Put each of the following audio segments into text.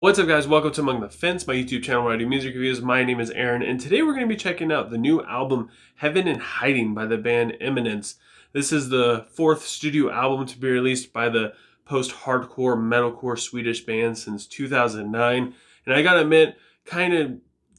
What's up, guys? Welcome to Among the Fence, my YouTube channel where I do music reviews. My name is Aaron, and today we're going to be checking out the new album Heaven and Hiding by the band Imminence. This is the fourth studio album to be released by the post-hardcore metalcore Swedish band since 2009. And I gotta admit, kind of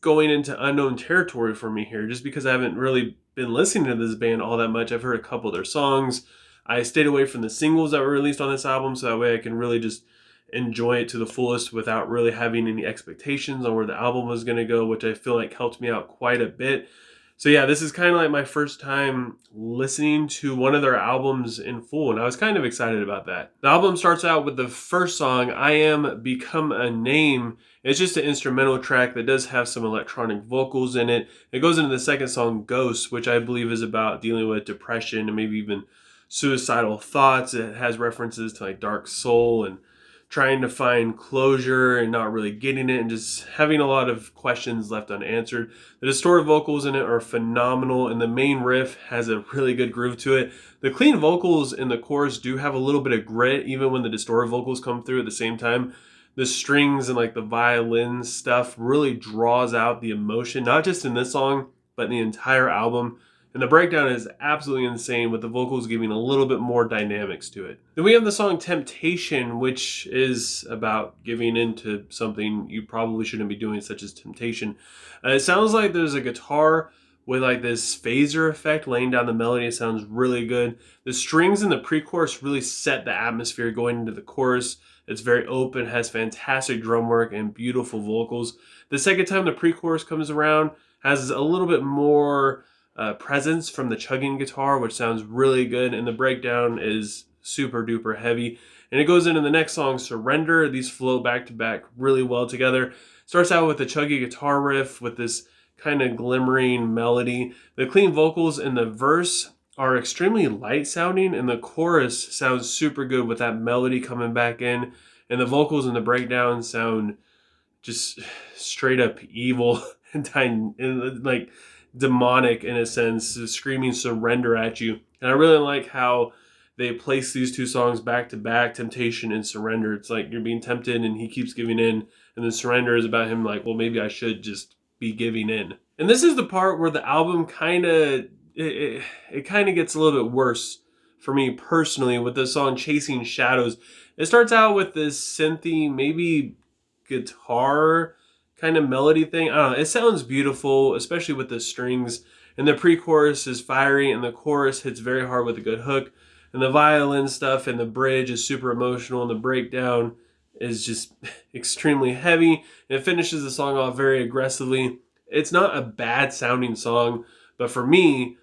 going into unknown territory for me here, just because I haven't really been listening to this band all that much. I've heard a couple of their songs. I stayed away from the singles that were released on this album, so that way I can really just enjoy it to the fullest without really having any expectations on where the album was going to go, which I feel like helped me out quite a bit. So yeah, this is kind of like my first time listening to one of their albums in full, and I was kind of excited about that. The album starts out with the first song, I Am Become a Name. It's just an instrumental track that does have some electronic vocals in it. It goes into the second song, Ghost, which I believe is about dealing with depression and maybe even suicidal thoughts. It has references to like Dark Soul and trying to find closure and not really getting it and just having a lot of questions left unanswered. The distorted vocals in it are phenomenal, and the main riff has a really good groove to it. The clean vocals in the chorus do have a little bit of grit even when the distorted vocals come through at the same time. The strings and like the violin stuff really draws out the emotion, not just in this song, but in the entire album. And the breakdown is absolutely insane, with the vocals giving a little bit more dynamics to it. Then we have the song Temptation, which is about giving into something you probably shouldn't be doing, such as temptation. It sounds like there's a guitar with like this phaser effect laying down the melody. It sounds really good. The strings in the pre-chorus really set the atmosphere going into the chorus. It's very open, has fantastic drum work and beautiful vocals. The second time the pre-chorus comes around, has a little bit more presence from the chugging guitar, which sounds really good, and the breakdown is super duper heavy. And it goes into the next song, Surrender. These flow back to back really well together. Starts out with the chuggy guitar riff with this kind of glimmering melody. The clean vocals in the verse are extremely light sounding, and the chorus sounds super good with that melody coming back in, and the vocals in the breakdown sound just straight up evil and like demonic in a sense, screaming surrender at you. And I really like how they place these two songs back to back, Temptation and Surrender. It's like you're being tempted and he keeps giving in, and then Surrender is about him like, well, maybe I should just be giving in. And this is the part where the album kind of it kind of gets a little bit worse for me personally with the song Chasing Shadows. It starts out with this synthy, maybe guitar kind of melody thing. I don't know. It sounds beautiful, especially with the strings. And the pre-chorus is fiery, and the chorus hits very hard with a good hook. And the violin stuff and the bridge is super emotional, and the breakdown is just extremely heavy. And it finishes the song off very aggressively. It's not a bad sounding song, but for me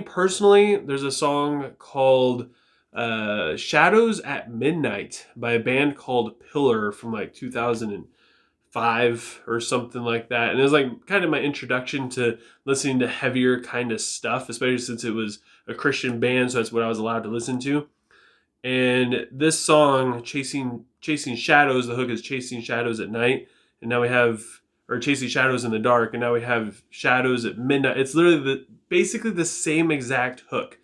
personally, there's a song called Shadows at Midnight by a band called Pillar from like 2005 or something like that. And it was like kind of my introduction to listening to heavier kind of stuff, especially since it was a Christian band, so that's what I was allowed to listen to. And this song, Chasing Shadows, the hook is Chasing Shadows at Night, and now we have, or Chasing Shadows in the Dark, and now we have Shadows at Midnight. It's literally basically the same exact hook.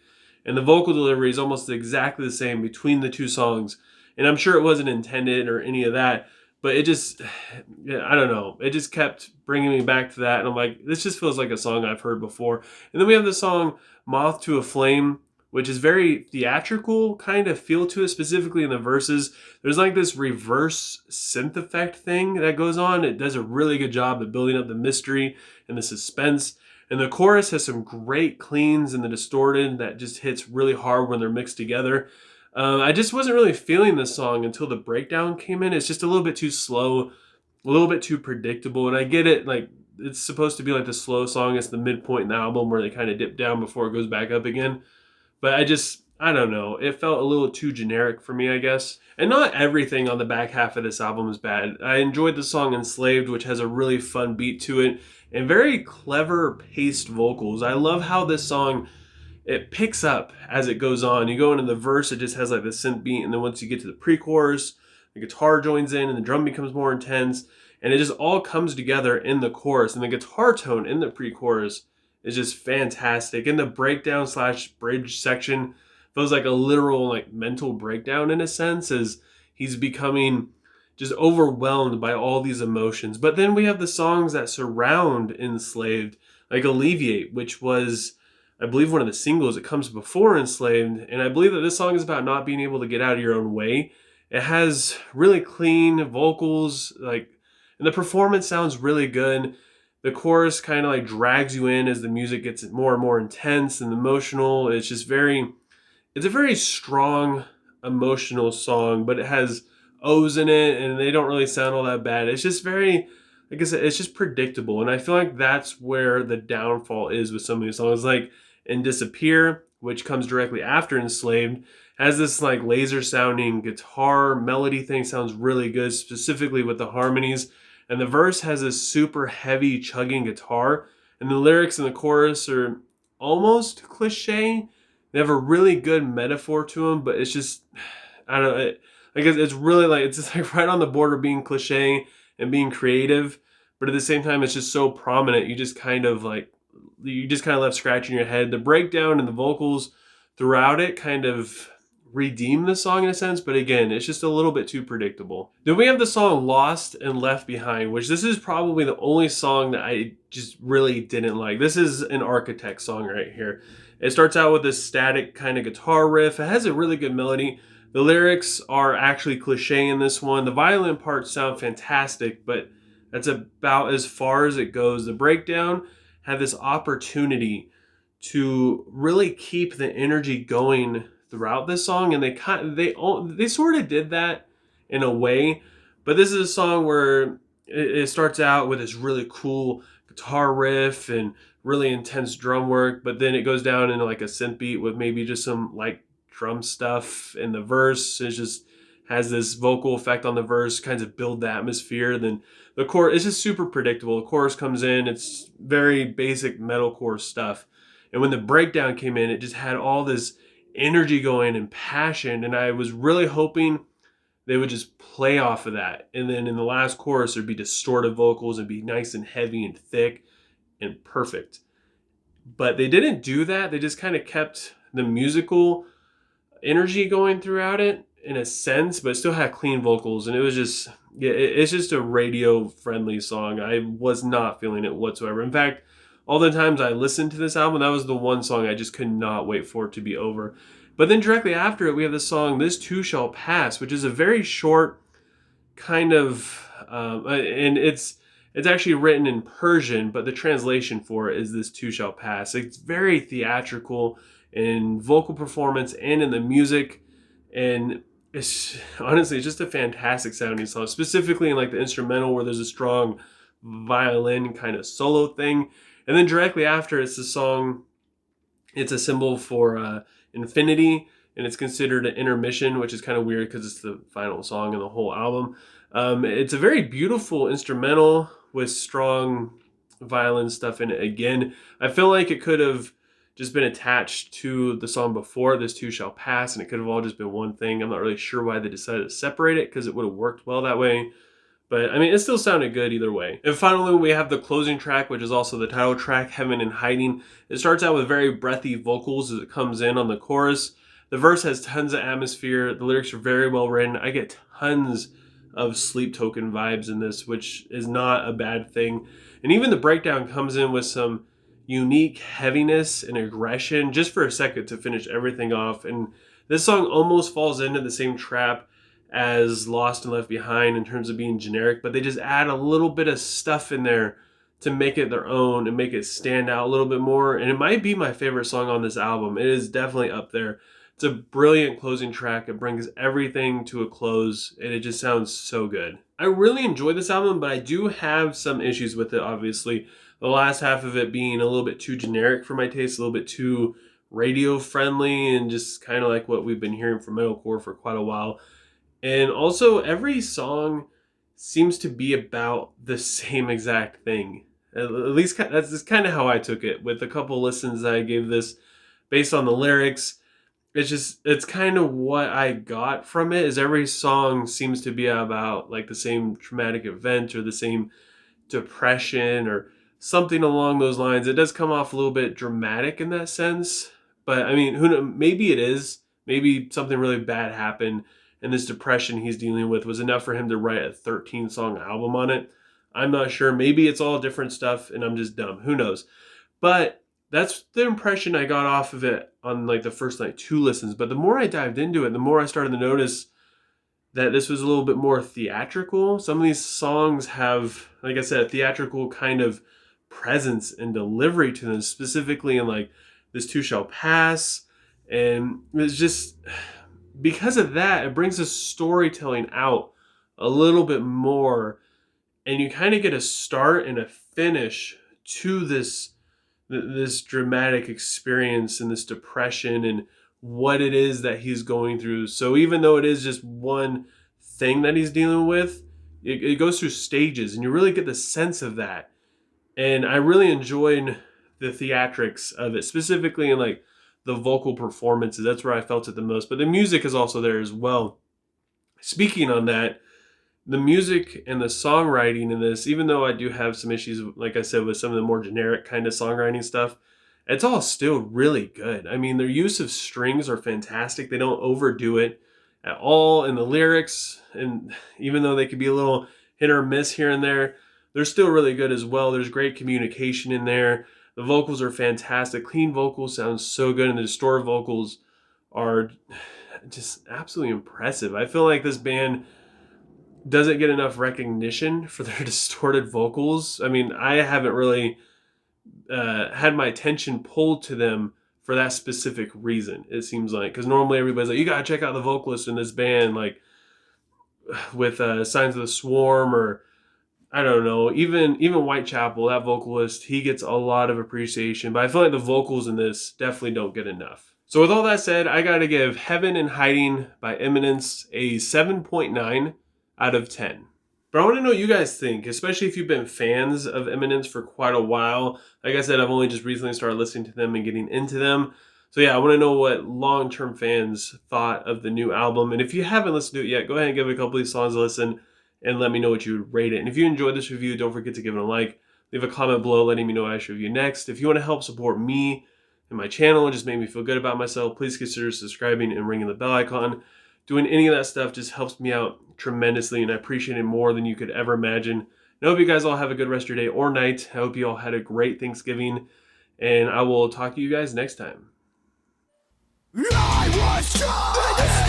And the vocal delivery is almost exactly the same between the two songs. And I'm sure it wasn't intended or any of that, but it just, I don't know. It just kept bringing me back to that. And I'm like, this just feels like a song I've heard before. And then we have the song Moth to a Flame, which is very theatrical kind of feel to it, specifically in the verses. There's like this reverse synth effect thing that goes on. It does a really good job of building up the mystery and the suspense. And the chorus has some great cleans in the distorted that just hits really hard when they're mixed together. I just wasn't really feeling this song until the breakdown came in. It's just a little bit too slow, a little bit too predictable. And I get it, like it's supposed to be like the slow song. It's the midpoint in the album where they kind of dip down before it goes back up again. But I don't know. It felt a little too generic for me, I guess. And not everything on the back half of this album is bad. I enjoyed the song Enslaved, which has a really fun beat to it and very clever paced vocals. I love how this song, it picks up as it goes on. You go into the verse, it just has like the synth beat, and then once you get to the pre-chorus, the guitar joins in and the drum becomes more intense, and it just all comes together in the chorus. And the guitar tone in the pre-chorus is just fantastic. And the breakdown slash bridge section feels like a literal like mental breakdown in a sense, as he's becoming just overwhelmed by all these emotions. But then we have the songs that surround Enslaved, like Alleviate, which was, I believe, one of the singles that comes before Enslaved. And I believe that this song is about not being able to get out of your own way. It has really clean vocals, and the performance sounds really good. The chorus kind of like drags you in as the music gets more and more intense and emotional. It's a very strong emotional song, but it has O's in it and they don't really sound all that bad. It's just very, like I said, it's just predictable. And I feel like that's where the downfall is with some of these songs. Like in Disappear, which comes directly after Enslaved, has this like laser sounding guitar melody thing, sounds really good, specifically with the harmonies. And the verse has this super heavy chugging guitar. And the lyrics in the chorus are almost cliche. They have a really good metaphor to them, but it's just, I don't know. I guess it's really like, it's just like right on the border of being cliche and being creative. But at the same time, it's just so prominent. You just kind of left scratching your head. The breakdown and the vocals throughout it kind of redeem the song in a sense, but again, it's just a little bit too predictable. Then we have the song Lost and Left Behind, which this is probably the only song that I just really didn't like. This is an Architect song right here. It starts out with this static kind of guitar riff. It has a really good melody. The lyrics are actually cliche in this one. The violin parts sound fantastic, but that's about as far as it goes. The breakdown had this opportunity to really keep the energy going throughout this song, and they sort of did that in a way. But this is a song where it starts out with this really cool guitar riff and really intense drum work, but then it goes down into like a synth beat with maybe just some like drum stuff in the verse. It just has this vocal effect on the verse, kinds of build the atmosphere. Then the chorus is just super predictable. The chorus comes in, it's very basic metalcore stuff. And when the breakdown came in, it just had all this energy going and passion, and I was really hoping they would just play off of that. And then in the last chorus, there'd be distorted vocals and be nice and heavy and thick and perfect. But they didn't do that. They just kind of kept the musical energy going throughout it in a sense, but it still had clean vocals. And it was just, yeah, it's just a radio friendly song. I was not feeling it whatsoever. In fact, all the times I listened to this album, that was the one song I just could not wait for it to be over. But then directly after it, we have the song This Too Shall Pass, which is a very short kind of, and it's actually written in Persian, but the translation for it is This Too Shall Pass. It's very theatrical in vocal performance and in the music. And it's honestly just a fantastic sounding song, specifically in like the instrumental where there's a strong violin kind of solo thing. And then directly after, it's the song, it's a symbol for infinity, and it's considered an intermission, which is kind of weird because it's the final song in the whole album. It's a very beautiful instrumental with strong violin stuff in it again. I feel like it could have just been attached to the song before, This Too Shall Pass, and it could have all just been one thing. I'm not really sure why they decided to separate it, because it would have worked well that way. But, I mean, it still sounded good either way. And finally, we have the closing track, which is also the title track, Heaven in Hiding. It starts out with very breathy vocals as it comes in on the chorus. The verse has tons of atmosphere. The lyrics are very well written. I get tons of Sleep Token vibes in this, which is not a bad thing. And even the breakdown comes in with some unique heaviness and aggression just for a second to finish everything off. And this song almost falls into the same trap as Lost and Left Behind in terms of being generic, but they just add a little bit of stuff in there to make it their own and make it stand out a little bit more. And it might be my favorite song on this album. It is definitely up there. It's a brilliant closing track. It brings everything to a close, and it just sounds so good. I really enjoy this album, but I do have some issues with it, obviously. The last half of it being a little bit too generic for my taste, a little bit too radio friendly, and just kind of like what we've been hearing from metalcore for quite a while. And also, every song seems to be about the same exact thing. At least that's kind of how I took it. With a couple listens that I gave this based on the lyrics, it's kind of what I got from it, is every song seems to be about like the same traumatic event or the same depression or something along those lines. It does come off a little bit dramatic in that sense, but I mean, who knows? Maybe it is. Maybe something really bad happened and this depression he's dealing with was enough for him to write a 13-song album on it. I'm not sure. Maybe it's all different stuff and I'm just dumb. Who knows? But that's the impression I got off of it on like the first like 2 listens. But the more I dived into it, the more I started to notice that this was a little bit more theatrical. Some of these songs have, like I said, a theatrical kind of presence and delivery to them, specifically in like This Too Shall Pass. And it's just, because of that, it brings the storytelling out a little bit more. And you kind of get a start and a finish to this dramatic experience and this depression and what it is that he's going through. So even though it is just one thing that he's dealing with, it goes through stages and you really get the sense of that. And I really enjoyed the theatrics of it, specifically in like the vocal performances. That's where I felt it the most. But the music is also there as well. Speaking on that, the music and the songwriting in this, even though I do have some issues, like I said, with some of the more generic kind of songwriting stuff, it's all still really good. I mean, their use of strings are fantastic. They don't overdo it at all. And the lyrics, and even though they could be a little hit or miss here and there, they're still really good as well. There's great communication in there. The vocals are fantastic. Clean vocals sound so good, and the distorted vocals are just absolutely impressive. I feel like this band doesn't get enough recognition for their distorted vocals. I mean, I haven't really had my attention pulled to them for that specific reason, it seems like. Because normally everybody's like, you gotta check out the vocalist in this band, like with Signs of the Swarm, or I don't know, even Whitechapel, that vocalist, he gets a lot of appreciation. But I feel like the vocals in this definitely don't get enough. So with all that said, I gotta give Heaven in Hiding by Imminence a 7.9 out of 10. But I want to know what you guys think, especially if you've been fans of Imminence for quite a while. Like I said, I've only just recently started listening to them and getting into them. So yeah, I want to know what long-term fans thought of the new album. And if you haven't listened to it yet, go ahead and give a couple of these songs a listen and let me know what you would rate it. And if you enjoyed this review, don't forget to give it a like. Leave a comment below letting me know what I should review next. If you want to help support me and my channel and just make me feel good about myself, please consider subscribing and ringing the bell icon. Doing any of that stuff just helps me out tremendously, and I appreciate it more than you could ever imagine. And I hope you guys all have a good rest of your day or night. I hope you all had a great Thanksgiving, and I will talk to you guys next time. I was trying